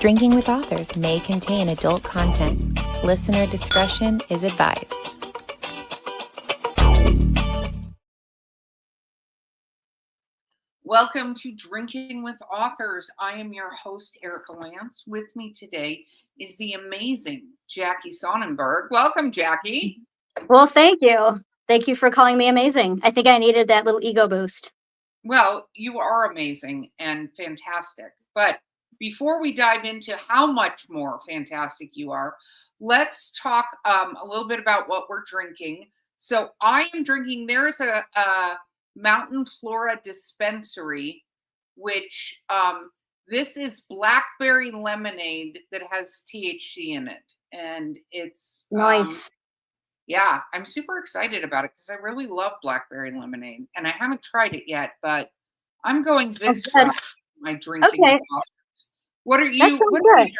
Drinking with authors may contain adult content. Listener discretion is advised. Welcome to Drinking with Authors. I am your host, Erica Lance. With me today is the amazing Jackie Sonnenberg. Welcome, Jackie. Well, thank you. Thank you for calling me amazing. I think I needed that little ego boost. Well, you are amazing and fantastic. But before we dive into how much more fantastic you are, let's talk a little bit about what we're drinking. So I am drinking, there's a Mountain Flora dispensary, which this is blackberry lemonade that has THC in it. And it's Nice. yeah, I'm super excited about it because I really love blackberry lemonade, and I haven't tried it yet, but I'm going this good. route. My drinking. Okay. What are That you? sounds What are you good.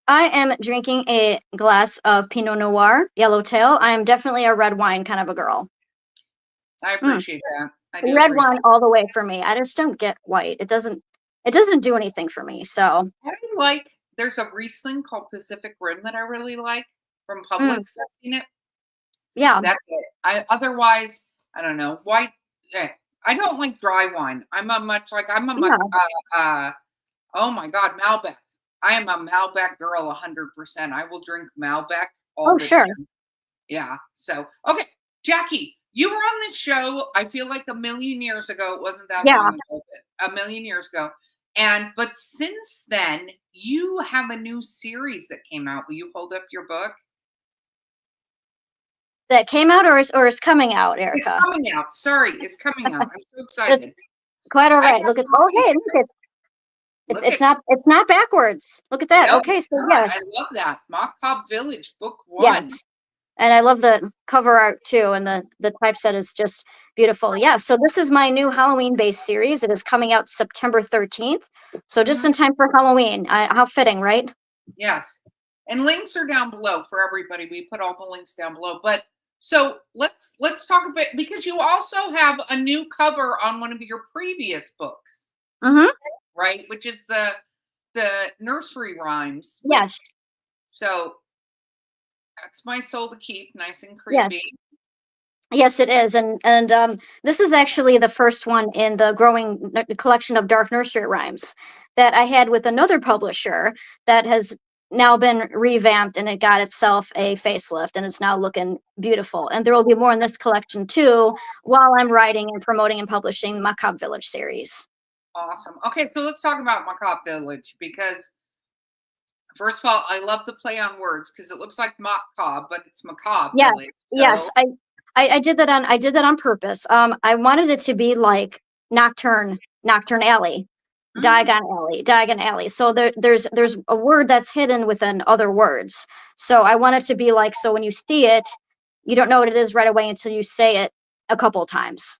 I am drinking a glass of Pinot Noir, Yellowtail. I am definitely a red wine kind of a girl. I appreciate that. I do Red appreciate wine all the way for me. I just don't get white. It doesn't do anything for me. So I like. There's a Riesling called Pacific Rim that I really like from Publix. I've seen it. yeah. That's it. Otherwise, I don't know. White. I don't like dry wine. I'm a much. Oh my God, Malbec. I am a Malbec girl 100%. I will drink Malbec all the sure. time. Yeah. So, okay, Jackie, you were on this show, I feel like a million years ago. It wasn't that long ago, but a million years ago. But since then, you have a new series that came out. Will you hold up your book? That came out or is coming out, Erica? It's coming out. Sorry, it's coming out. I'm so excited. It's quite all right. Look at hey, look it's not backwards. Look at that. No, okay, so yeah, I love that. Mock Cob Village, book 1. Yes. And I love the cover art too, and the typeset is just beautiful. Yeah, so this is my new Halloween-based series. It is coming out September 13th, so just in time for Halloween. How fitting, right? Yes, and links are down below for everybody. We put all the links down below. But so let's talk a bit, because you also have a new cover on one of your previous books, right? Which is the nursery rhymes. Yes. So that's my soul to keep, nice and creepy. Yes, it is, and this is actually the first one in the growing collection of dark nursery rhymes that I had with another publisher that has now been revamped, and it got itself a facelift, and it's now looking beautiful. And there will be more in this collection too, while I'm writing and promoting and publishing Mock Cob Village Series. Awesome. Okay, so let's talk about Mock Cob Village, because first of all, I love the play on words, because it looks like Mock Cob, but it's Macabre Village. So. Yes, I did that on purpose. I wanted it to be like Nocturne Alley. Diagon Alley. So there's a word that's hidden within other words. So I want it to be like, so when you see it, you don't know what it is right away until you say it a couple of times.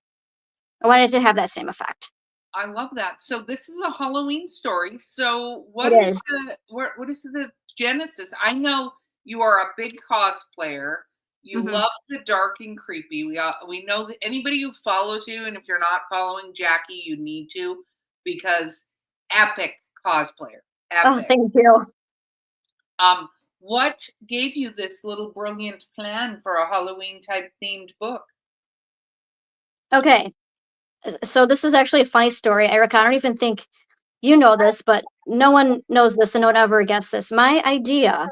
I wanted to have that same effect. I love that. So this is a Halloween story. So what is the genesis? I know you are a big cosplayer. You love the dark and creepy. We know that anybody who follows you, and if you're not following Jackie, you need to, because epic cosplayer. Epic. Oh, thank you. What gave you this little brilliant plan for a Halloween type themed book? Okay. So this is actually a funny story, Erica. I don't even think you know this, but no one knows this and no one ever guessed this. My idea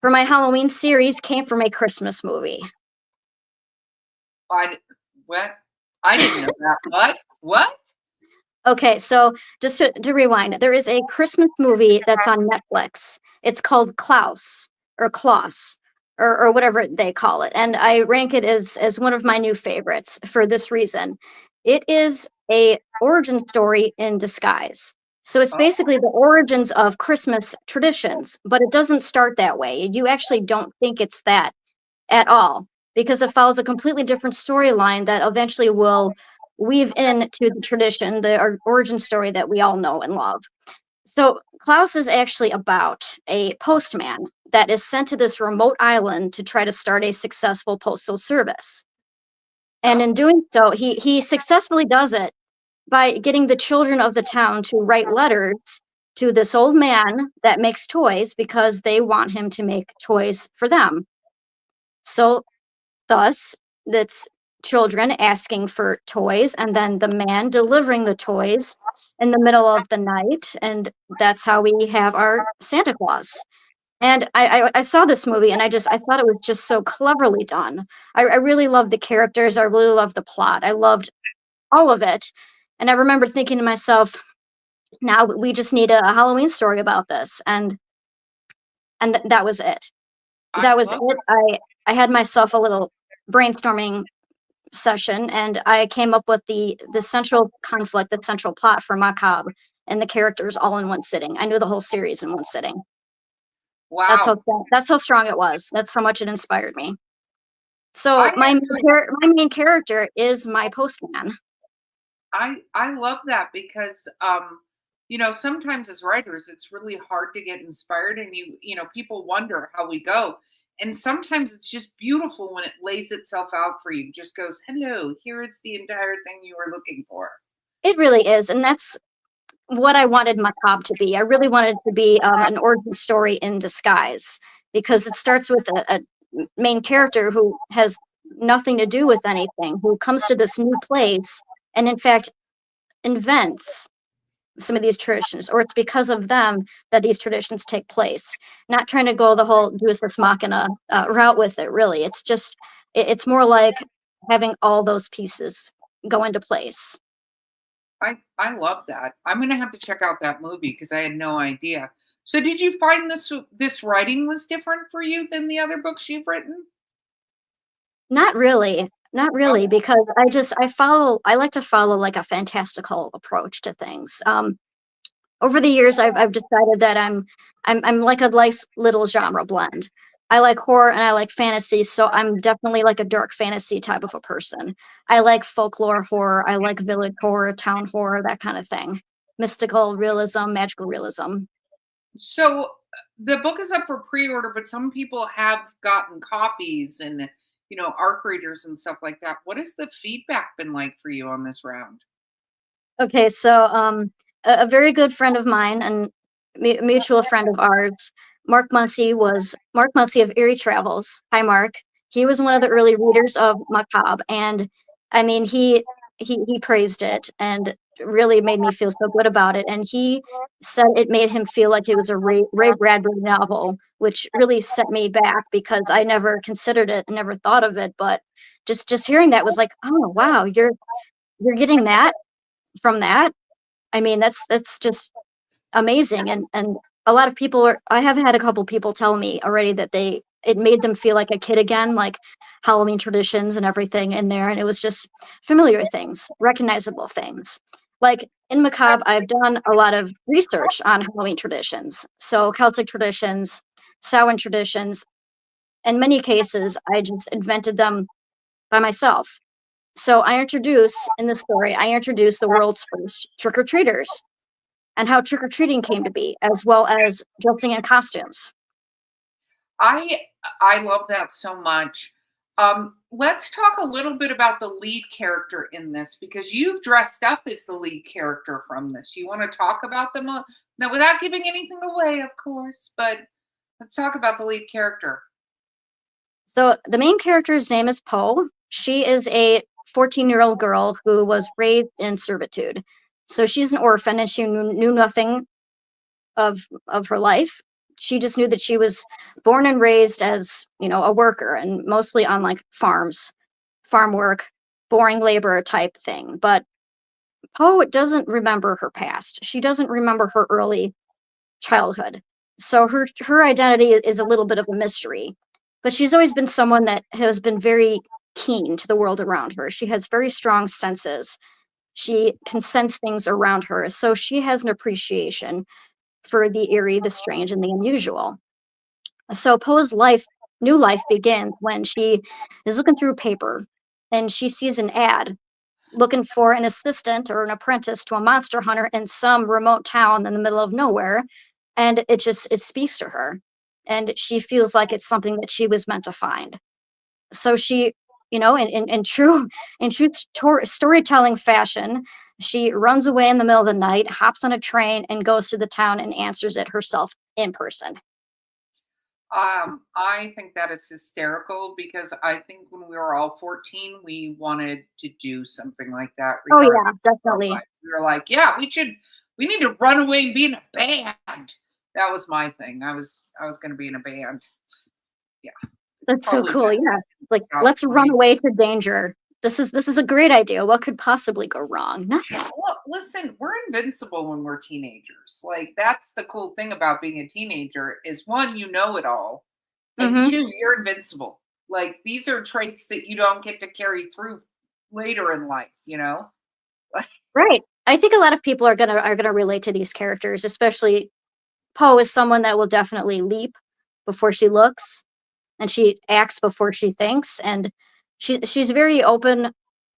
for my Halloween series came from a Christmas movie. What? I didn't know that. What? Okay, so just to rewind, there is a Christmas movie that's on Netflix. It's called Klaus or Klaus or whatever they call it. And I rank it as one of my new favorites for this reason. It is a origin story in disguise. So it's basically the origins of Christmas traditions, but it doesn't start that way. You actually don't think it's that at all, because it follows a completely different storyline that eventually will weave into the tradition, the origin story that we all know and love. So Klaus is actually about a postman that is sent to this remote island to try to start a successful postal service. And in doing so, he successfully does it by getting the children of the town to write letters to this old man that makes toys because they want him to make toys for them. So thus, that's children asking for toys, and then the man delivering the toys in the middle of the night, and that's how we have our Santa Claus. And I saw this movie, and I thought it was just so cleverly done. I really loved the characters. I really loved the plot. I loved all of it. And I remember thinking to myself, now we just need a Halloween story about this, and that was it. I That was it. love I had myself a little brainstorming session, and I came up with the central conflict, the central plot for Mock Cob, and the characters all in one sitting. I knew the whole series in one sitting. That's wow. how that's how strong it was. That's how much it inspired me. I So actually my main character is my postman. I love that because you know, sometimes as writers it's really hard to get inspired, and you know, people wonder how we go. And sometimes it's just beautiful when it lays itself out for you. Just goes, "Hello, here is the entire thing you were looking for." It really is, and that's what I wanted Macabre to be. I really wanted it to be an origin story in disguise, because it starts with a main character who has nothing to do with anything, who comes to this new place and, in fact, invents some of these traditions, or it's because of them that these traditions take place. Not trying to go the whole Deus Ex Machina route with it, really. It's just, it's more like having all those pieces go into place. I love that. I'm gonna have to check out that movie because I had no idea. So did you find this writing was different for you than the other books you've written? Not really. Not Oh, really, because I like to follow like a fantastical approach to things. Over the years, I've decided that I'm like a nice little genre blend. I like horror and I like fantasy, so I'm definitely like a dark fantasy type of a person. I like folklore horror, I like village horror, town horror, that kind of thing. Mystical realism, magical realism. so the book is up for pre-order, but some people have gotten copies and you know, arc readers and stuff like that. What has the feedback been like for you on this round? Okay, so a very good friend of mine and mutual friend of ours, Mark Muncy of Erie Travels. Hi, Mark. He was one of the early readers of Macabre, and I mean, he praised it and really made me feel so good about it. And he said it made him feel like it was a Ray Bradbury novel, which really set me back because I never considered it, never thought of it. But just hearing that was like, oh wow, you're getting that from that. I mean, that's just amazing, and a lot of people are I have had a couple people tell me already that it made them feel like a kid again, like Halloween traditions and everything in there, and it was just familiar things, recognizable things. Like in Macabre, I've done a lot of research on Halloween traditions, so Celtic traditions, Samhain traditions. In many cases, I just invented them by myself. So in the story, I introduce the world's first trick-or-treaters and how trick-or-treating came to be, as well as dressing in costumes. I I love that so much. Let's talk a little bit about the lead character in this because you've dressed up as the lead character from this. You want to talk about them now without giving anything away, of course, but let's talk about the lead character. So the main character's name is Poe. She is a 14-year-old girl who was raised in servitude. So she's an orphan and she knew nothing of her life. She just knew that she was born and raised as, a worker and mostly on like farms, farm work, boring labor type thing. But Poe doesn't remember her past. She doesn't remember her early childhood. So her identity is a little bit of a mystery. But she's always been someone that has been very keen to the world around her. She has very strong senses. She can sense things around her. So she has an appreciation for the eerie, the strange, and the unusual. So Poe's new life begins when she is looking through paper and she sees an ad looking for an assistant or an apprentice to a monster hunter in some remote town in the middle of nowhere. And it speaks to her. And she feels like it's something that she was meant to find. So she, in true storytelling fashion, She runs away in the middle of the night, hops on a train, and goes to the town and answers it herself in person. I think that is hysterical because I think when we were all 14, we wanted to do something like that Oh regardless yeah, of our definitely. lives. We were like, yeah, we need to run away and be in a band. That was my thing. I was gonna be in a band. Yeah. That's so Probably cool. best Yeah. Like, out let's for run me. away to danger. This is a great idea. What could possibly go wrong? Nothing. Well, listen, we're invincible when we're teenagers. Like that's the cool thing about being a teenager is one, you know it all, and Hmm. two, you're invincible. Like these are traits that you don't get to carry through later in life, you know? Right. I think a lot of people are gonna relate to these characters, especially Poe is someone that will definitely leap before she looks, and she acts before she thinks, and she's very open.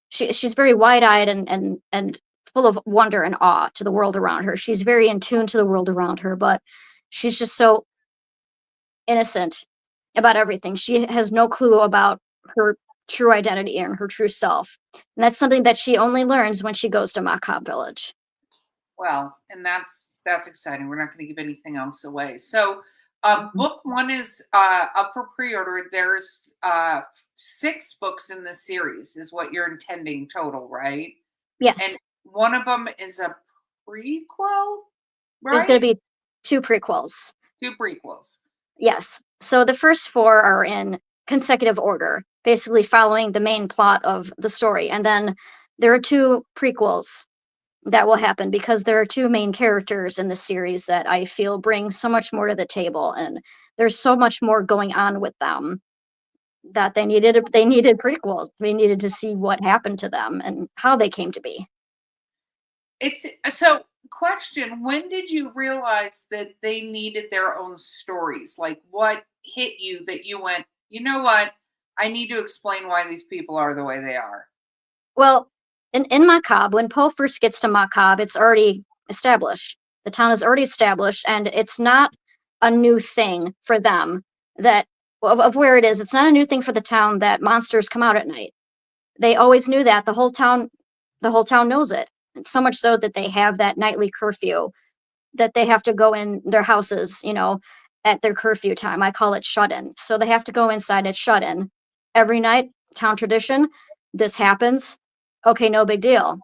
She's very wide-eyed and full of wonder and awe to the world around her. She's very in tune to the world around her, but she's just so innocent about everything. She has no clue about her true identity and her true self. And that's something that she only learns when she goes to Mock Cob Village. Well, and that's exciting. We're not going to give anything else away. So, Mhm. book one is up for pre-order. There's 6 books in this series, is what you're intending total, right? And Yes, one of them is a prequel, there's going right? to be 2 prequels. 2 prequels. Yes. So the first 4 are in consecutive order, basically following the main plot of the story. And then there are 2 prequels that will happen because there are 2 main characters in the series that I feel bring so much more to the table, and there's so much more going on with them that they needed prequels. We needed to see what happened to them and how they came to be. It's so question, when did you realize that they needed their own stories? Like what hit you that you went, "You know what? I need to explain why these people are the way they are." Well, in Macab, when Poe first gets to Macab, it's already established. The town is already established, and it's not a new thing for them that of where it is. It's not a new thing for the town that monsters come out at night. They always knew that. The whole town knows it. And so much so that they have that nightly curfew that they have to go in their houses, at their curfew time. I call it shut in. So they have to go inside at shut in every night, town tradition. This happens. Okay, no big deal.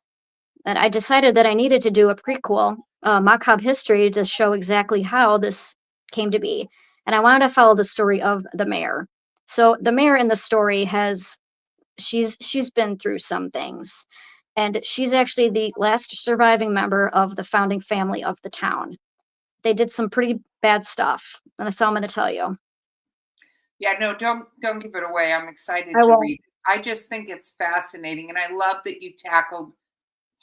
And I decided that I needed to do a prequel, Macabre History, to show exactly how this came to be. And I wanted to follow the story of the mayor. So the mayor in the story she's been through some things. And she's actually the last surviving member of the founding family of the town. They did some pretty bad stuff, and that's all I'm gonna tell you. Yeah, no, don't give it away. I'm excited I to won't. read it. I just think it's fascinating and I love that you tackled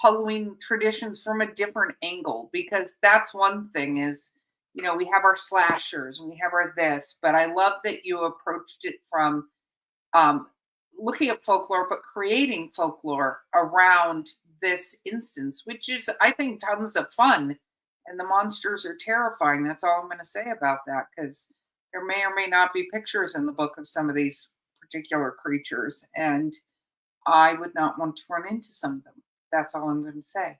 Halloween traditions from a different angle because that's one thing is, we have our slashers and we have our this, but I love that you approached it from um, looking at folklore, but creating folklore around this instance, which is, I think, tons of fun. And the monsters are terrifying. That's all I'm going to say about that because there may or may not be pictures in the book of some of these particular creatures. And I would not want to run into some of them. That's all I'm going to say.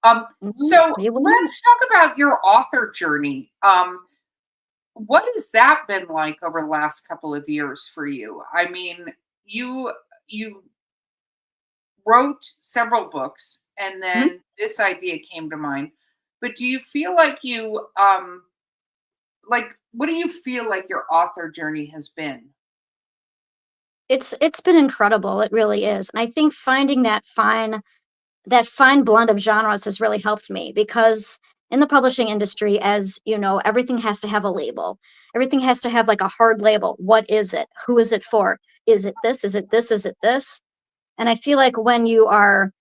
Mhm, So you will not. let's talk about your author journey. What has that been like over the last couple of years for you? I mean, you wrote several books and Mhm. then this idea came to mind. But do you feel like what do you feel like your author journey has been? It's been incredible, it really is, and I think finding that fine blend of genres has really helped me because in the publishing industry, as you know, everything has to have a label. Everything has to have, like, a hard label. What is it? Who is it for? Is it this? Is it this? Is it this? And I feel like when you are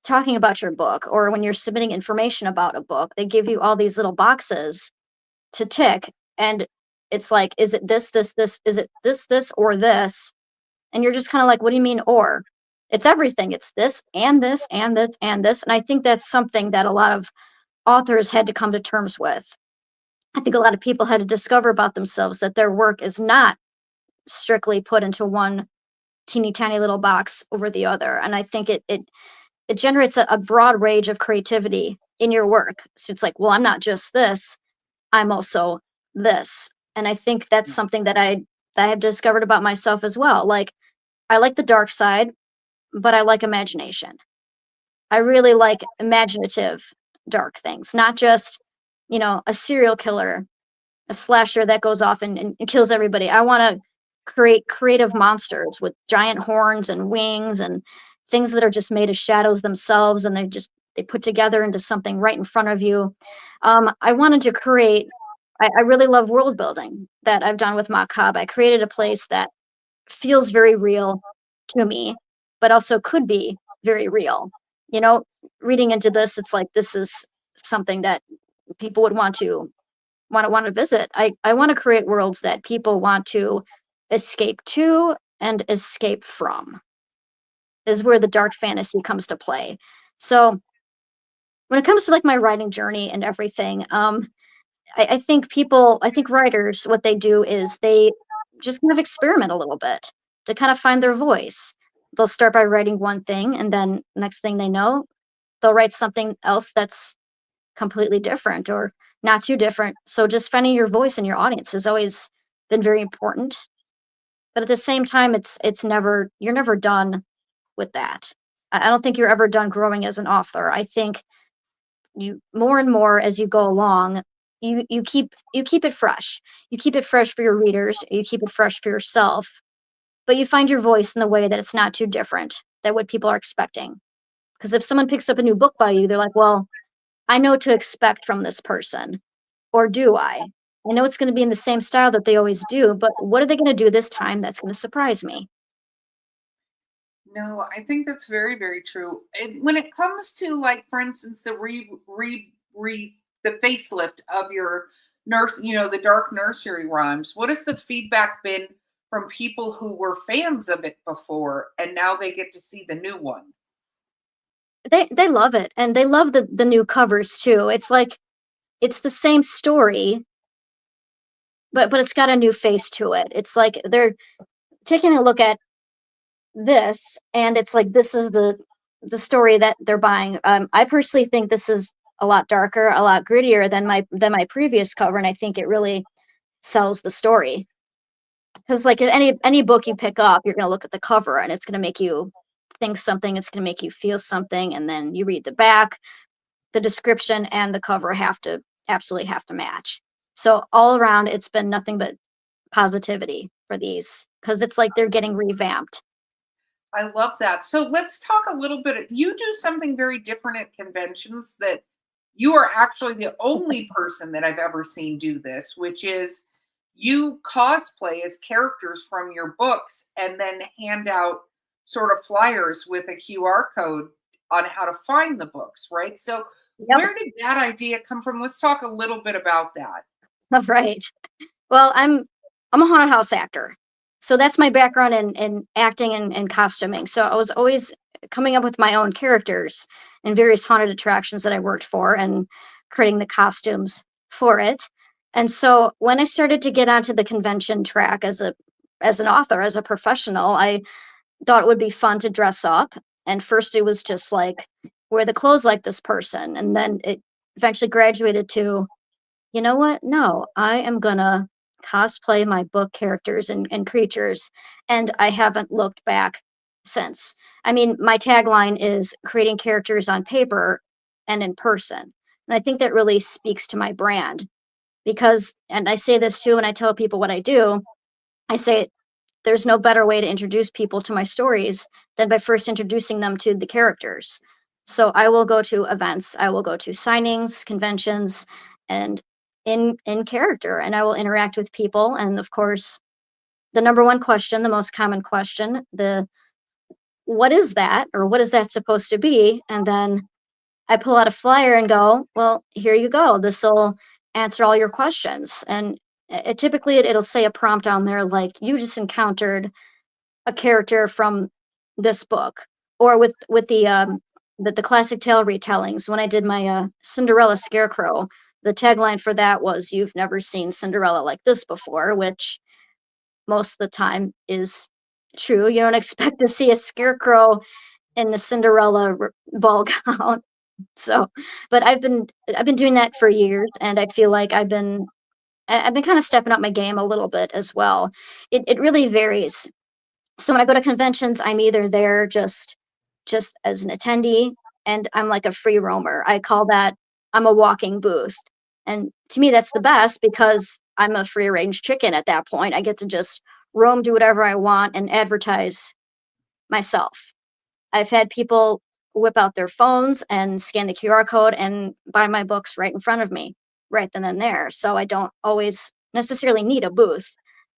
talking about your book or when you're submitting information about a book, they give you all these little boxes to tick, and it's like, is it this, this, this? Is it this, this, or this? And you're just kind of like, what do you mean, or? It's everything. It's this and this and this and this. And I think that's something that a lot of authors had to come to terms with. I think a lot of people had to discover about themselves that their work is not strictly put into one teeny tiny little box over the other. And I think it it generates a broad range of creativity in your work. So it's like, well, I'm not just this, I'm also this. And I think that's something that I have discovered about myself as well. Like, I like the dark side, but I like imagination. I really like imaginative dark things, not just, a serial killer, a slasher that goes off and kills everybody. I want to create creative monsters with giant horns and wings and things that are just made of shadows themselves, and they put together into something right in front of you. I wanted to create. I really love world building that I've done with Mock Cob. I created a place that feels very real to me, but also could be very real. You know, reading into this, it's like this is something that people would want to visit. I want to create worlds that people want to escape to and escape from. Is where the dark fantasy comes to play. So when it comes to like my writing journey and everything, I think writers, what they do is they just kind of experiment a little bit to kind of find their voice. They'll start by writing one thing, and then next thing they know, they'll write something else that's completely different or not too different. So just finding your voice and your audience has always been very important. But at the same time, it's never you're never done with that. I don't think you're ever done growing as an author. I think you more and more as you go along, you keep it fresh. You keep it fresh for your readers, you keep it fresh for yourself, but you find your voice in the way that it's not too different than what people are expecting. Because if someone picks up a new book by you, they're like, well, I know what to expect from this person. Or do I? I know it's going to be in the same style that they always do, but what are they going to do this time that's going to surprise me? No, I think that's very, very true. And when it comes to, like, for instance, the the facelift of your the dark nursery rhymes, what has the feedback been from people who were fans of it before and now they get to see the new one? They love it, and they love the new covers too. It's like it's the same story, but it's got a new face to it. It's like they're taking a look at this, and it's like this is the story that they're buying. I personally think this is a lot darker, a lot grittier than my previous cover, and I think it really sells the story. Because like any book you pick up, you're gonna look at the cover, and it's gonna make you think something. It's gonna make you feel something, and then you read the back, the description, and the cover have to absolutely have to match. So all around, it's been nothing but positivity for these because it's like they're getting revamped. I love that. So let's talk a little bit. You do something very different at conventions that you are actually the only person that I've ever seen do this, which is you cosplay as characters from your books and then hand out sort of flyers with a QR code on how to find the books, right? So Yep. where did that idea come from? Let's talk a little bit about that. Right. Well, I'm a haunted house actor. So that's my background in acting and costuming. So I was always coming up with my own characters in various haunted attractions that I worked for and creating the costumes for it. And so when I started to get onto the convention track as an author, as a professional, I thought it would be fun to dress up. And first it was just like wear the clothes like this person. And then it eventually graduated to you know what? No, I am gonna cosplay my book characters and creatures, and I haven't looked back since. I mean, my tagline is creating characters on paper and in person. And I think that really speaks to my brand because, and I say this too when I tell people what I do, I say there's no better way to introduce people to my stories than by first introducing them to the characters. So I will go to events, I will go to signings, conventions, and in character, and I will interact with people. And of course, the number one question, the most common question, the what is that or what is that supposed to be? And then I pull out a flyer and go, well, here you go. This will answer all your questions. And typically it'll say a prompt on there like you just encountered a character from this book, or with the classic tale retellings. When I did my Cinderella Scarecrow, the tagline for that was "You've never seen Cinderella like this before," which most of the time is true. You don't expect to see a scarecrow in the Cinderella ball gown. So, but I've been doing that for years, and I feel like I've been kind of stepping up my game a little bit as well. It really varies. So when I go to conventions, I'm either there just as an attendee, and I'm like a free roamer. I call that I'm a walking booth. And to me, that's the best because I'm a free range chicken at that point. I get to just roam, do whatever I want, and advertise myself. I've had people whip out their phones and scan the QR code and buy my books right in front of me, right then and there. So I don't always necessarily need a booth.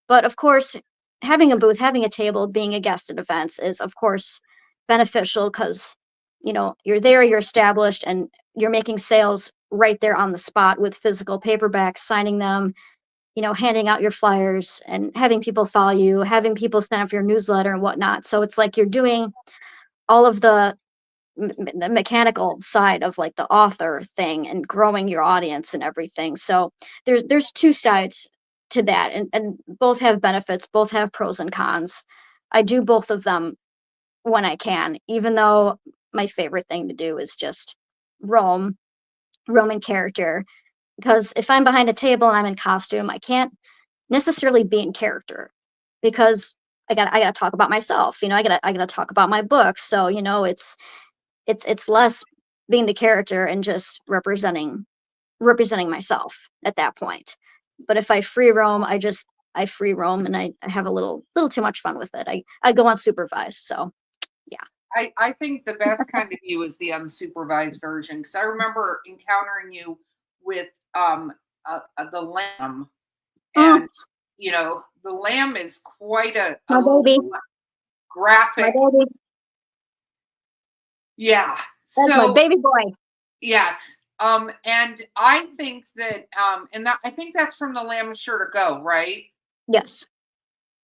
But of course, having a booth, having a table, being a guest at events is, of course, beneficial because, you're there, you're established, and you're making sales right there on the spot with physical paperbacks, signing them, handing out your flyers and having people follow you, having people sign up for your newsletter and whatnot. So it's like you're doing all of the mechanical side of like the author thing and growing your audience and everything. So there's two sides to that, and both have benefits, both have pros and cons. I do both of them when I can, even though my favorite thing to do is just roam, roam in character. Because if I'm behind a table and I'm in costume, I can't necessarily be in character because I gotta talk about myself. I gotta talk about my books. So it's less being the character and just representing myself at that point. But if I free roam, I free roam and I have a little too much fun with it. I go unsupervised. So yeah. I think the best kind of you is the unsupervised version because I remember encountering you with the lamb, Mm, and the lamb is quite a my little baby, my graphic. baby, Yeah. that's my So baby boy. yes. And I think that I think that's from the lamb is sure to go, right? Yes,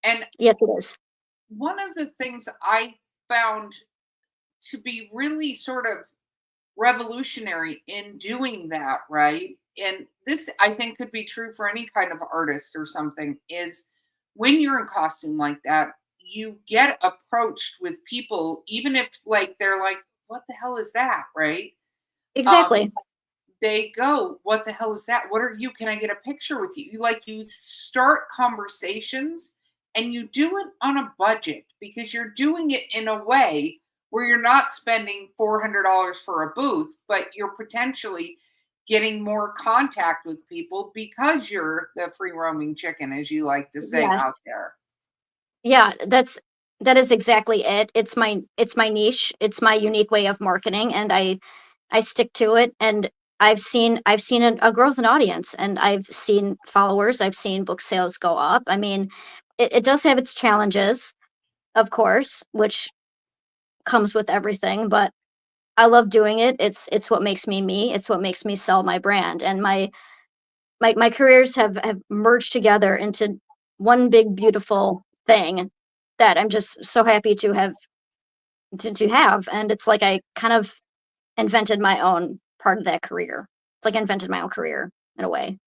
And yes, it is. one of the things I found to be really sort of revolutionary in doing that, right? And this, I think, could be true for any kind of artist or something, is when you're in costume like that, you get approached with people, even if like they're like, what the hell is that? Right? Um, Exactly. they go, what the hell is that? What are you? Can I get a picture with you? You start conversations and you do it on a budget because you're doing it in a way where you're not spending $400 for a booth, but you're potentially getting more contact with people because you're the free roaming chicken, as you like to say Yes. out there. Yeah, that is exactly it. It's my niche. It's my unique way of marketing, and I stick to it. And I've seen a growth in audience, and I've seen followers. I've seen book sales go up. I mean, it does have its challenges, of course, which comes with everything. But I love doing it. It's what makes me me. It's what makes me sell my brand. And my careers have merged together into one big beautiful thing that I'm just so happy to have. And it's like I kind of invented my own part of that career. It's like I invented my own career in a way.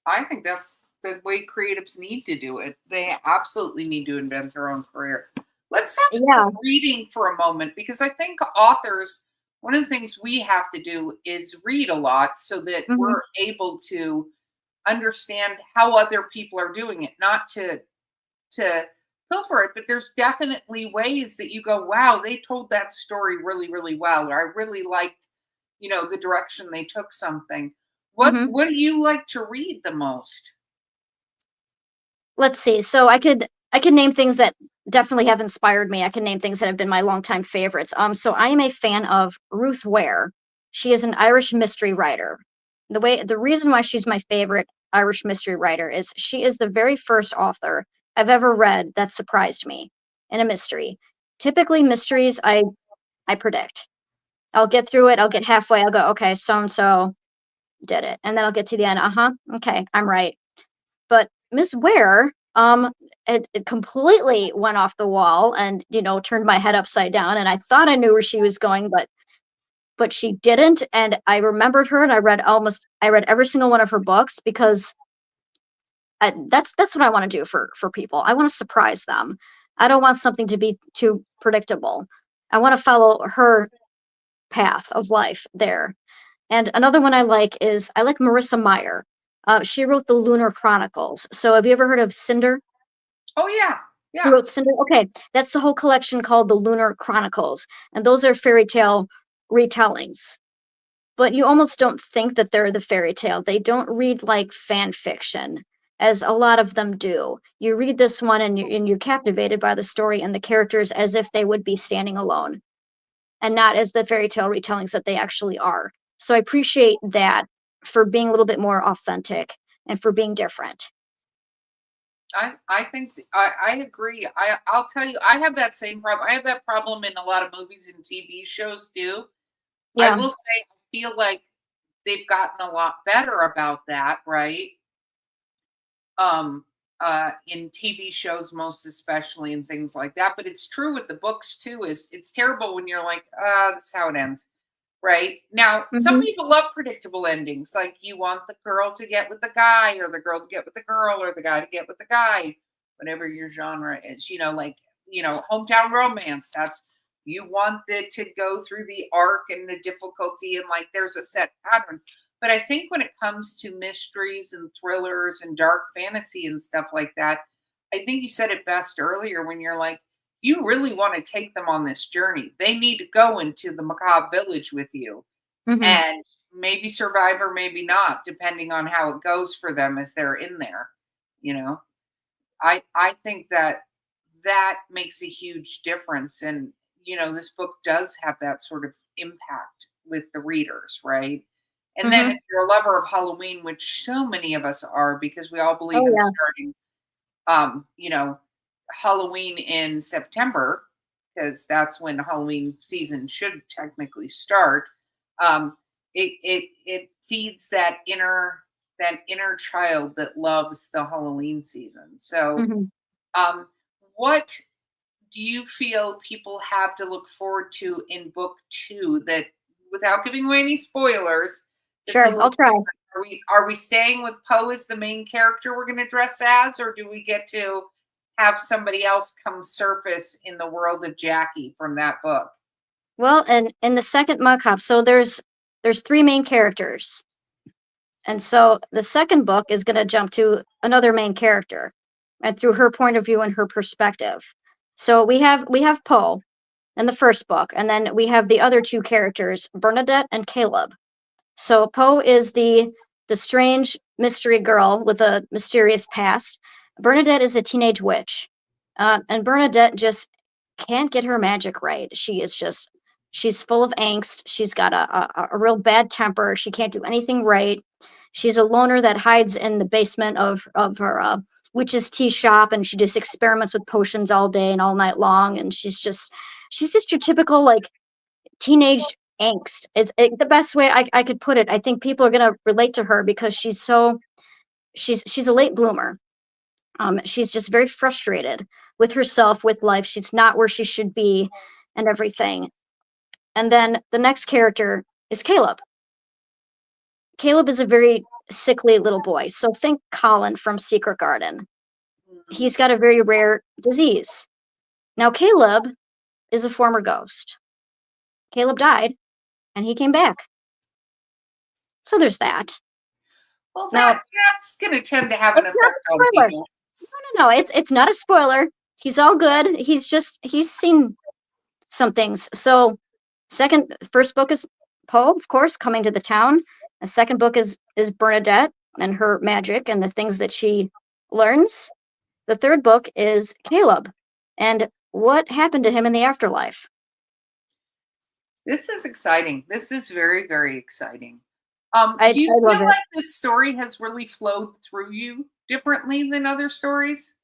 I think that's the way creatives need to do it. They absolutely need to invent their own career. Let's talk Yeah. about reading for a moment because I think authors, one of the things we have to do is read a lot so that Hmm. we're able to understand how other people are doing it, not to pilfer it, but there's definitely ways that you go, wow, they told that story really, really well. Or I really liked, the direction they took something. Hmm. What do you like to read the most? Let's see. So I could name things that definitely have inspired me. I can name things that have been my longtime favorites. So I am a fan of Ruth Ware. She is an Irish mystery writer. The reason why she's my favorite Irish mystery writer is she is the very first author I've ever read that surprised me in a mystery. Typically mysteries I predict. I'll get through it, I'll get halfway, I'll go, okay, so and so did it. And then I'll get to the end, okay, I'm right. But Miss Ware, it completely went off the wall and turned my head upside down. And I thought I knew where she was going, but she didn't. And I remembered her, and I read every single one of her books because that's what I want to do for people. I want to surprise them. I don't want something to be too predictable. I want to follow her path of life there. And another one I like is I like Marissa Meyer. She wrote the Lunar Chronicles. So have you ever heard of Cinder? Oh yeah, She yeah. wrote Cinder. Okay, that's the whole collection called the Lunar Chronicles, and those are fairy tale retellings. But you almost don't think that they're the fairy tale. They don't read like fan fiction, as a lot of them do. You read this one and you're captivated by the story and the characters as if they would be standing alone, and not as the fairy tale retellings that they actually are. So I appreciate that for being a little bit more authentic and for being different. I think I agree. I'll tell you, I have that same problem. I have that problem in a lot of movies and TV shows too. I Yeah. will say I feel like they've gotten a lot better about that, right? Um in TV shows most especially and things like that. But it's true with the books too, is it's terrible when you're like, this is how it ends. Right. Now, some Hmm. people love predictable endings. Like you want the girl to get with the guy, or the girl to get with the girl, or the guy to get with the guy, whatever your genre is, like, hometown romance. That's you want it to go through the arc and the difficulty, and like there's a set pattern. But I think when it comes to mysteries and thrillers and dark fantasy and stuff like that, I think you said it best earlier when you're like, you really want to take them on this journey. They need to go into the macabre village with you Hmm. and maybe survive or maybe not, depending on how it goes for them as they're in there. You know, I think that that makes a huge difference. And, this book does have that sort of impact with the readers, right? And then Hmm. if you're a lover of Halloween, which so many of us are because we all believe Oh in yeah. starting Halloween in September, because that's when Halloween season should technically start. It feeds that inner child that loves the Halloween season. So, Hmm. um, what do you feel people have to look forward to in book two that, without giving away any spoilers, that's a Sure, little I'll try. different? Are we staying with Poe as the main character we're going to dress as, or do we get to have somebody else come surface in the world of Jackie from that book? Well, and in the second Mock Cob, so there's three main characters. And so the second book is going to jump to another main character and through her point of view and her perspective. So we have Poe in the first book, and then we have the other two characters, Bernadette and Caleb. So Poe is the strange mystery girl with a mysterious past. Bernadette is a teenage witch, and Bernadette just can't get her magic right. She's full of angst. She's got a real bad temper. She can't do anything right. She's a loner that hides in the basement of her witch's tea shop, and she just experiments with potions all day and all night long. And she's just your typical like teenage angst is the best way I could put it. I think people are going to relate to her because she's a late bloomer. She's just very frustrated with herself, with life. She's not where she should be and everything. And then the next character is Caleb. Caleb is a very sickly little boy. So think Colin from Secret Garden. Mhm. He's got a very rare disease. Now Caleb is a former ghost. Caleb died and he came back. So there's that. Well, Now, that's going to tend to have an it's not effect a on spoiler. people. No, it's not a spoiler. He's all good. He's seen some things. So first book is Poe, of course, coming to the town. The second book is Bernadette and her magic and the things that she learns. The third book is Caleb and what happened to him in the afterlife. This is exciting. This is very, very exciting. I Do you love feel it. like this story has really flowed through you differently than other stories?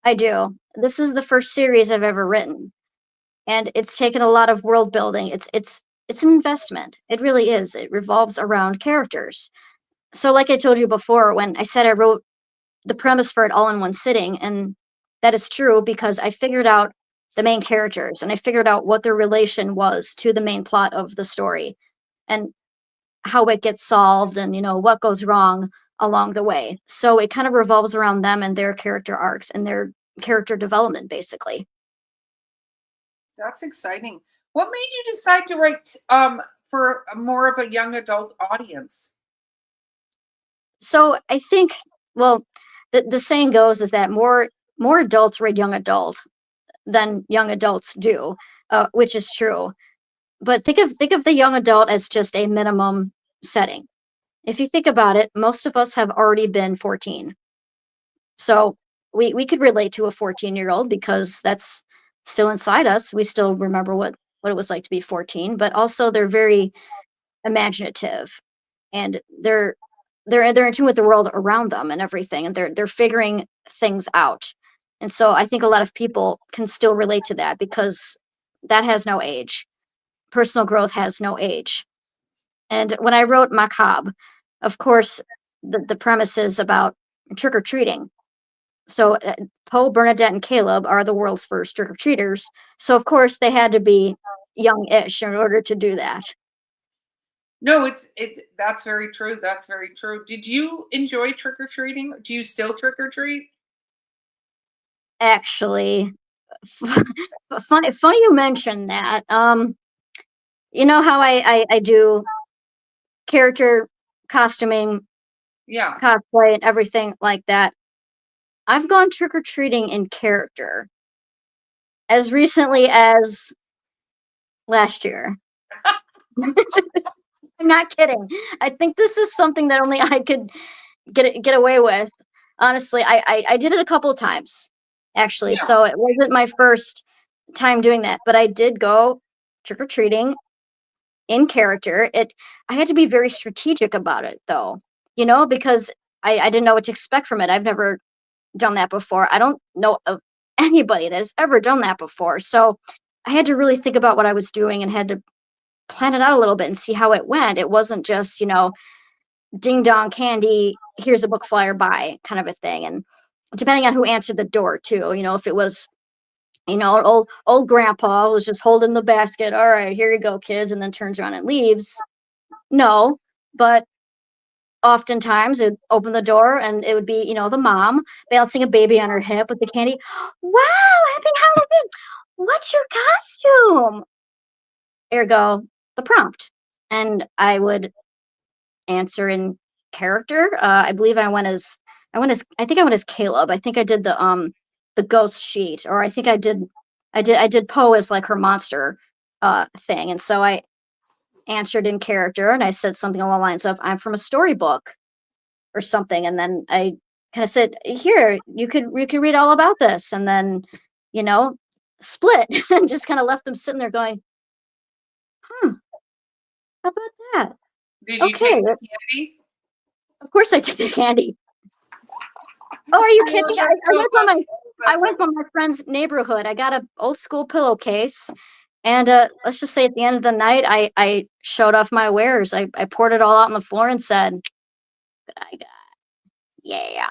I do. This is the first series I've ever written, and it's taken a lot of world building. It's an investment. It really is. It revolves around characters. So like I told you before, when I said I wrote the premise for it all in one sitting, and that is true because I figured out the main characters and I figured out what their relation was to the main plot of the story and how it gets solved and what goes wrong along the way. So it kind of revolves around them and their character arcs and their character development basically. That's exciting. What made you decide to write for more of a young adult audience? So I think, well, the saying goes is that more adults read young adult than young adults do, which is true. But think of the young adult as just a minimum setting. If you think about it, most of us have already been 14. So we could relate to a 14-year-old because that's still inside us. We still remember what it was like to be 14, but also they're very imaginative and they're in tune with the world around them and everything, and they're figuring things out. And so I think a lot of people can still relate to that because that has no age. Personal growth has no age. And when I wrote Macabre, of course, the premise is about trick or treating. So Poe, Bernadette, and Caleb are the world's first trick or treaters. So of course they had to be young-ish in order to do that. No, that's very true. That's very true. Did you enjoy trick or treating? Do you still trick or treat? Actually, funny you mentioned that. You know how I do character costuming, Yeah. cosplay, and everything like that. I've gone trick or treating in character as recently as last year. I'm not kidding. I think this is something that only I could get away with. Honestly, I did it a couple of times actually, Yeah. so it wasn't my first time doing that, but I did go trick or treating in character. I had to be very strategic about it though, because I didn't know what to expect from it. I've never done that before. I don't know of anybody that has ever done that before. So I had to really think about what I was doing and had to plan it out a little bit and see how it went. It wasn't just, ding dong candy, here's a book flyer, buy kind of a thing. And depending on who answered the door too, if it was, old grandpa was just holding the basket, all right, here you go, kids, and then turns around and leaves. No, but oftentimes it would open the door and it would be, the mom balancing a baby on her hip with the candy. Wow, happy Halloween. What's your costume? Ergo, the prompt. And I would answer in character. I believe I think I went as Caleb. I think I did the ghost sheet, or I think I did Poe as like her monster thing. And so I answered in character and I said something along the lines of, I'm from a storybook or something. And then I kind of said, here, you could read all about this. And then, you know, split and just kind of left them sitting there going, hmm, how about that? Did you Okay, take the candy? of course I took the candy. Oh, are you I kidding? love it I so went from much. I That's went from my friend's neighborhood. I got a old school pillowcase, and let's just say at the end of the night, I showed off my wares. I poured it all out on the floor and said, "I got yeah."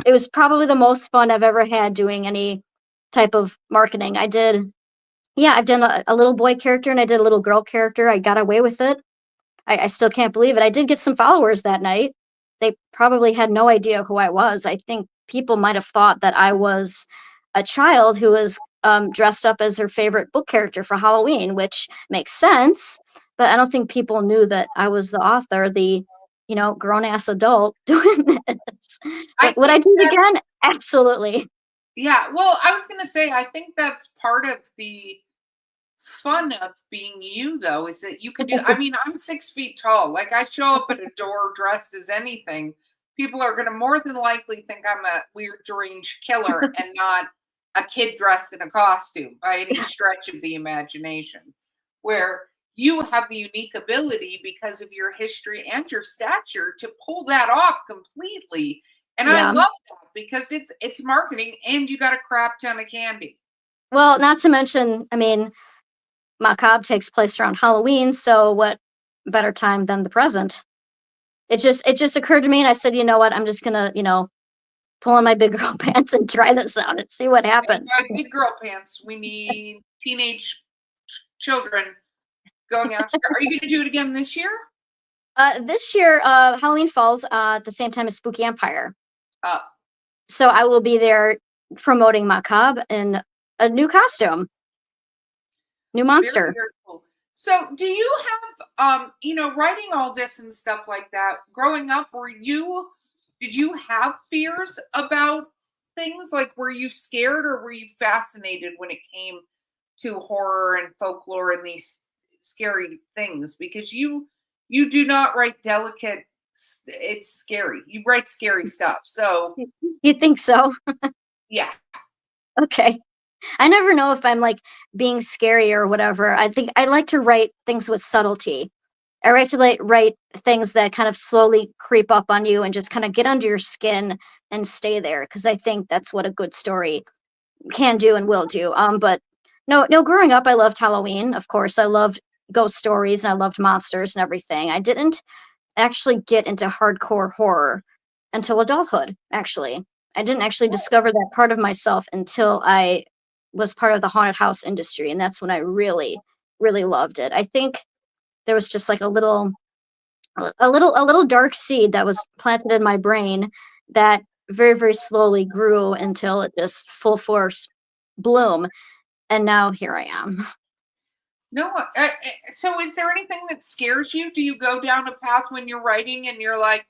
It was probably the most fun I've ever had doing any type of marketing. Yeah, I've done a little boy character and I did a little girl character. I got away with it. I still can't believe it. I did get some followers that night. They probably had no idea who I was. I think people might have thought that I was a child who was dressed up as her favorite book character for Halloween, which makes sense. But I don't think people knew that I was the author, the grown ass adult doing this. I Would I think do it that's again? Absolutely. yeah. Well, I was gonna say I think that's part of the fun of being you though, is that you can do I mean, I'm 6 feet tall. Like I show up at a door dressed as anything. People are gonna more than likely think I'm a weird deranged killer and not a kid dressed in a costume by any stretch of the imagination. Where you have the unique ability because of your history and your stature to pull that off completely. And I Yeah. love that because it's marketing and you got a crap ton of candy. Well, not to mention, I mean, Macabre takes place around Halloween, so what better time than the present? It just occurred to me, and I said, you know what? I'm just gonna, pull on my big girl pants and try this out and see what happens. Big girl pants. We need teenage children going out. Are you going to do it again this year? This year, Halloween falls at the same time as Spooky Empire, Uh, so I will be there promoting Macabre in a new costume. new Very, monster. very cool. So do you have, writing all this and stuff like that, growing up, did you have fears about things? Like, were you scared or were you fascinated when it came to horror and folklore and these scary things? Because you do not write delicate, it's scary. You write scary stuff. So You think so? yeah. Okay. I never know if I'm like being scary or whatever. I think I like to write things with subtlety. I like to write things that kind of slowly creep up on you and just kind of get under your skin and stay there because I think that's what a good story can do and will do. But no, growing up, I loved Halloween. Of course, I loved ghost stories and I loved monsters and everything. I didn't actually get into hardcore horror until adulthood, actually. I didn't actually discover that part of myself until I was part of the haunted house industry, and that's when I really, really loved it. I think there was just like a little dark seed that was planted in my brain that very, very slowly grew until it just full force bloom, and now here I am. No, so is there anything that scares you? Do you go down a path when you're writing and you're like,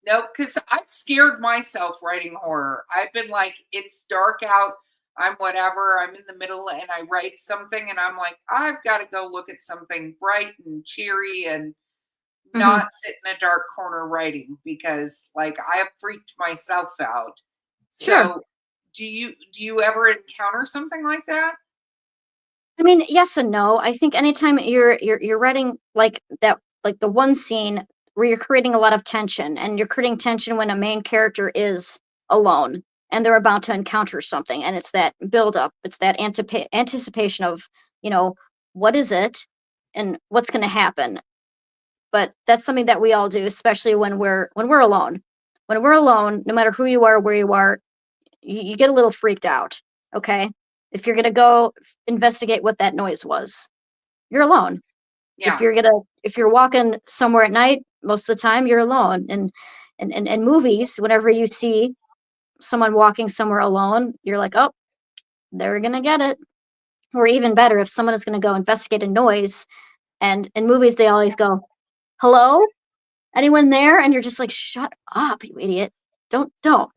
nope? Because I've scared myself writing horror. I've been like, it's dark out. I'm whatever. I'm in the middle and I write something and I'm like, I've got to go look at something bright and cheery and Mhm. not sit in a dark corner writing because like I have freaked myself out. Sure. So do you ever encounter something like that? I mean, yes and no. I think anytime you're writing like that, like the one scene where you're creating a lot of tension, and you're creating tension when a main character is alone and they're about to encounter something, and it's that build up, it's that anticipation of, you know, what is it and what's going to happen. But that's something that we all do, especially when we're alone. When we're alone, no matter who you are, where you are, you get a little freaked out. Okay, if you're gonna go investigate what that noise was, you're alone. Yeah. If you're walking somewhere at night, most of the time you're alone. And movies, whenever you see someone walking somewhere alone, you're like, oh, they're gonna get it. Or even better, if someone is gonna go investigate a noise, and in movies they always go, hello, anyone there? And you're just like, shut up, you idiot. Don't.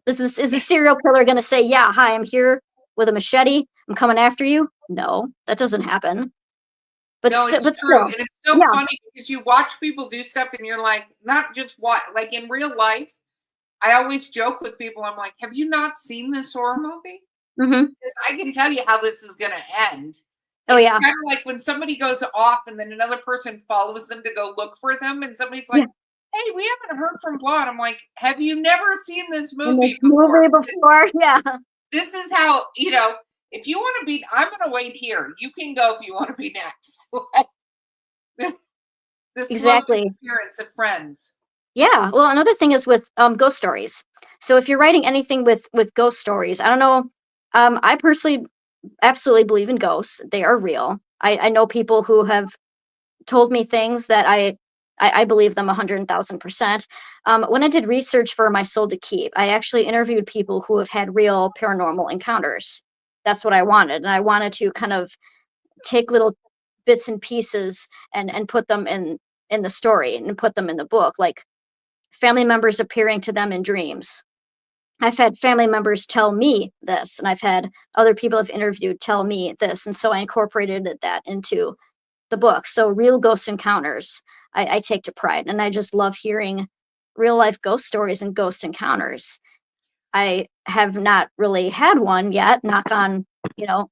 Is a serial killer gonna say, yeah, hi, I'm here with a machete, I'm coming after you? No, that doesn't happen. But No, still it's but true. still, And it's so yeah. funny because you watch people do stuff and you're like, not just what, like in real life, I always joke with people, I'm like, have you not seen this horror movie? Hmm. 'Cause I can tell you how this is going to end. Oh It's yeah. kind of like when somebody goes off and then another person follows them to go look for them, and somebody's Yeah. like, hey, we haven't heard from Blonde. I'm like, have you never seen this In this movie before? movie before, yeah. This is how, if you want to be, I'm going to wait here. You can go if you want to be next. The slow Exactly. disappearance of friends. Yeah. Well, another thing is with ghost stories. So if you're writing anything with ghost stories, I don't know. I personally absolutely believe in ghosts. They are real. I know people who have told me things that I believe them 100,000%. When I did research for My Soul to Keep, I actually interviewed people who have had real paranormal encounters. That's what I wanted, and I wanted to kind of take little bits and pieces and put them in the story and put them in the book, like family members appearing to them in dreams. I've had family members tell me this, and I've had other people I've interviewed tell me this, and so I incorporated that into the book. So real ghost encounters, I take to pride, and I just love hearing real life ghost stories and ghost encounters. I have not really had one yet. Knock on,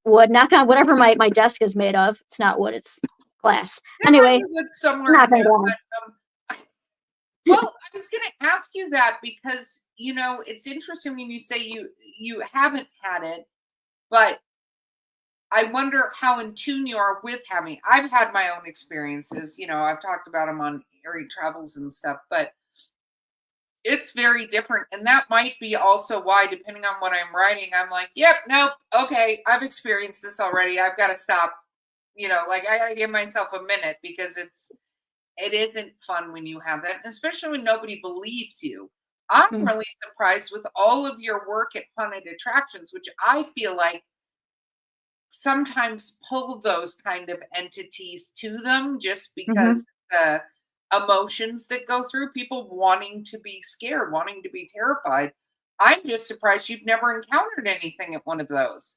wood. Knock on whatever my desk is made of. It's not wood. It's glass. There might Anyway, be wood somewhere knock in on there, glass. but well, I was going to ask you that because it's interesting when you say you haven't had it, but I wonder how in tune you are with having. I've had my own experiences. I've talked about them on Airy Travels and stuff, but it's very different. And that might be also why, depending on what I'm writing, I'm like, yep, nope, okay, I've experienced this already. I've got to stop. Like I got to give myself a minute because it isn't fun when you have that, especially when nobody believes you. I'm Mm. really surprised with all of your work at haunted attractions, which I feel like sometimes pull those kind of entities to them just Hmm. because the emotions that go through people wanting to be scared, wanting to be terrified. I'm just surprised you've never encountered anything at one of those.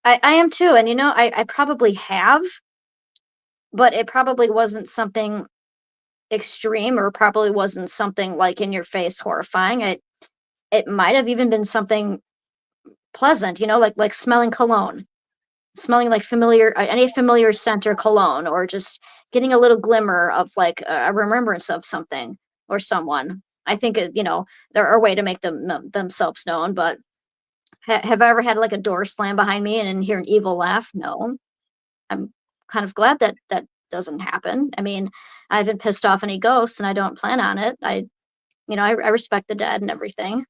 I am too, and I probably have, but it probably wasn't something extreme, or probably wasn't something like in your face horrifying. It might have even been something pleasant, like smelling cologne, smelling like familiar, any familiar scent or cologne, or just getting a little glimmer of like a remembrance of something or someone. I think there are a way to make themselves known. But have I ever had like a door slam behind me and hear an evil laugh? No. I'm kind of glad that that doesn't happen. I mean, I haven't pissed off any ghosts, and I don't plan on it. I respect the dead and everything.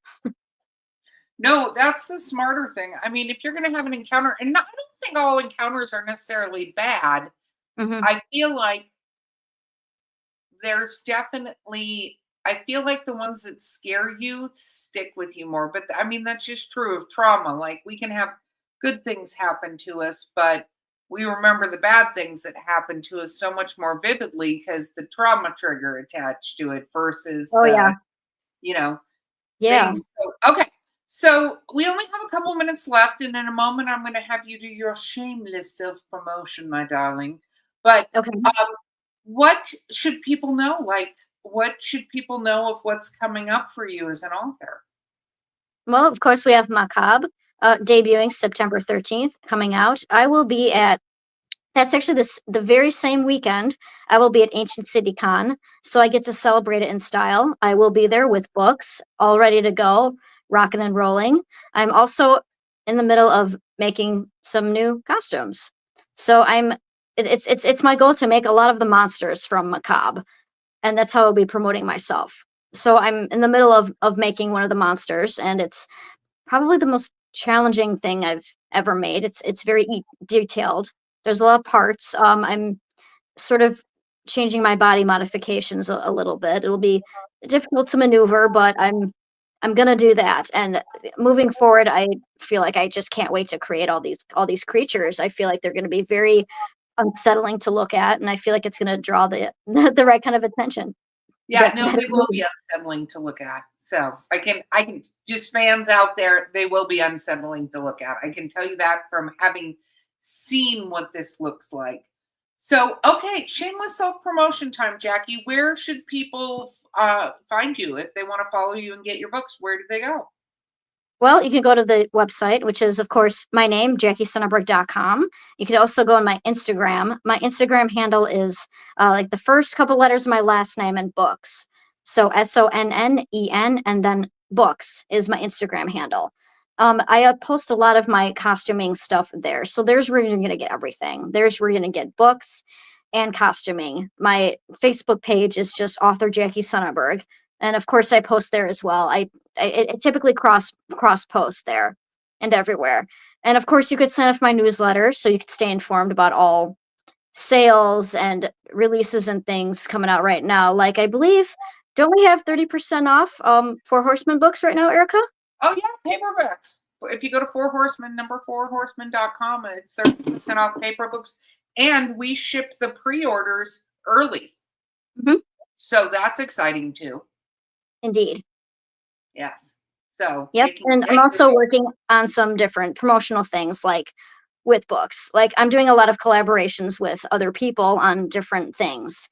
No, that's the smarter thing. I mean, if you're going to have an encounter, and I don't think all encounters are necessarily bad. Hmm. I feel like there's definitely, I feel like the ones that scare you stick with you more. But I mean, that's just true of trauma. Like we can have good things happen to us, but we remember the bad things that happen to us so much more vividly because the trauma trigger attached to it versus Oh the, yeah, you know, yeah. thing. So, okay. So we only have a couple minutes left, and in a moment, I'm going to have you do your shameless self promotion, my darling. But Okay. um, what should people know? Like, what should people know of what's coming up for you as an author? Well, of course, we have Macabre debuting September 13th, coming out. I will be at That's actually the very same weekend. I will be at Ancient City Con, so I get to celebrate it in style. I will be there with books all ready to go, rocking and rolling. I'm also in the middle of making some new costumes. So it's my goal to make a lot of the monsters from Macabre, and that's how I'll be promoting myself. So I'm in the middle of making one of the monsters, and it's probably the most challenging thing I've ever made. It's very detailed. There's a lot of parts. I'm sort of changing my body modifications a little bit. It'll be difficult to maneuver, but I'm gonna do that. And moving forward, I feel like I just can't wait to create all these creatures. I feel like they're gonna be very unsettling to look at, and I feel like it's gonna draw the the right kind of attention. Yeah, That no, that they it will be needs. unsettling to look at. So I can just fans out there, they will be unsettling to look at. I can tell you that from having seen what this looks like. So, okay, shameless self promotion time, Jackie. Where should people find you if they want to follow you and get your books? Where do they go? Well, you can go to the website, which is, of course, my name, JackieSonnenberg.com. You can also go on my Instagram. My Instagram handle is like the first couple letters of my last name and books. So SONNEN, and then books is my Instagram handle. I post a lot of my costuming stuff there. So there's where you're going to get everything. There's where you're going to get books and costuming. My Facebook page is just author Jackie Sonnenberg. And of course, I post there as well. I typically cross post there and everywhere. And of course, you could sign up for my newsletter so you could stay informed about all sales and releases and things coming out right now. Like I believe, don't we have 30% off for Horseman books right now, Erica? Oh yeah, paperbacks. If you go to four horsemen, number fourhorsemen.com, it's 30% off paper books. And we ship the pre-orders early. Hmm. So that's exciting too. Indeed. Yes. So Yep. they can And I'm get also working on some different promotional things like with books. Like I'm doing a lot of collaborations with other people on different things.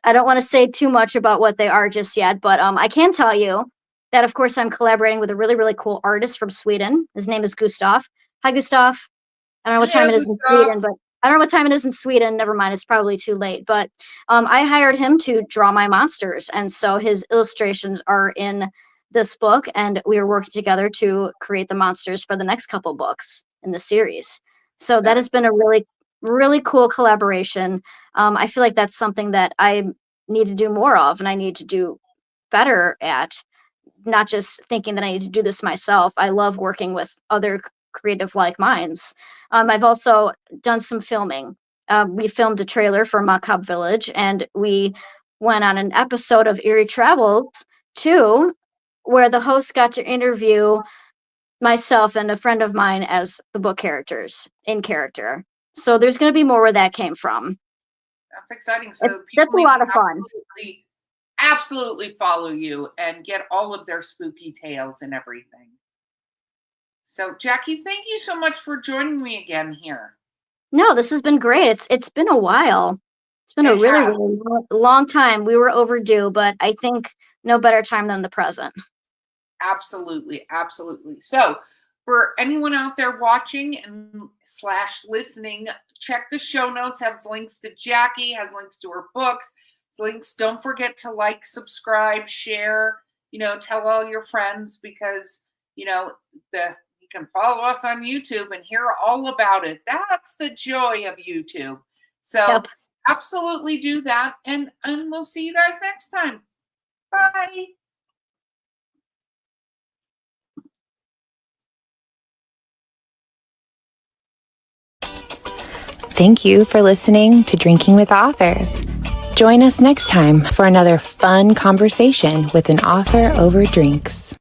I don't want to say too much about what they are just yet, but I can tell you that, of course, I'm collaborating with a really, really cool artist from Sweden. His name is Gustav. Hi, Gustav. I don't know what time hello it is in stuff. Sweden, but I don't know what time it is in Sweden. Never mind, it's probably too late. But I hired him to draw my monsters, and so his illustrations are in this book, and we are working together to create the monsters for the next couple books in the series. So that has That's been a really, really cool collaboration. I feel like that's something that I need to do more of, and I need to do better at, not just thinking that I need to do this myself. I love working with other creative like minds. I've also done some filming. We filmed a trailer for Mock Cob Village, and we went on an episode of Eerie Travels too, where the host got to interview myself and a friend of mine as the book characters in character. So there's going to be more where that came from. That's exciting. So That's people a need lot to of fun. absolutely follow you and get all of their spooky tales and everything. So Jackie, thank you so much for joining me again here. No, this has been great. It's been a while. It's been a It really, has. really long time. We were overdue, but I think no better time than the present. Absolutely, absolutely. So for anyone out there watching and / listening, check the show notes, has links to Jackie, has links to her books, links. Don't forget to like, subscribe, share, tell all your friends, because you can follow us on YouTube and hear all about it. That's the joy of YouTube. So absolutely do that, and we'll see you guys next time. Bye. Thank you for listening to Drinking with Authors. Join us next time for another fun conversation with an author over drinks.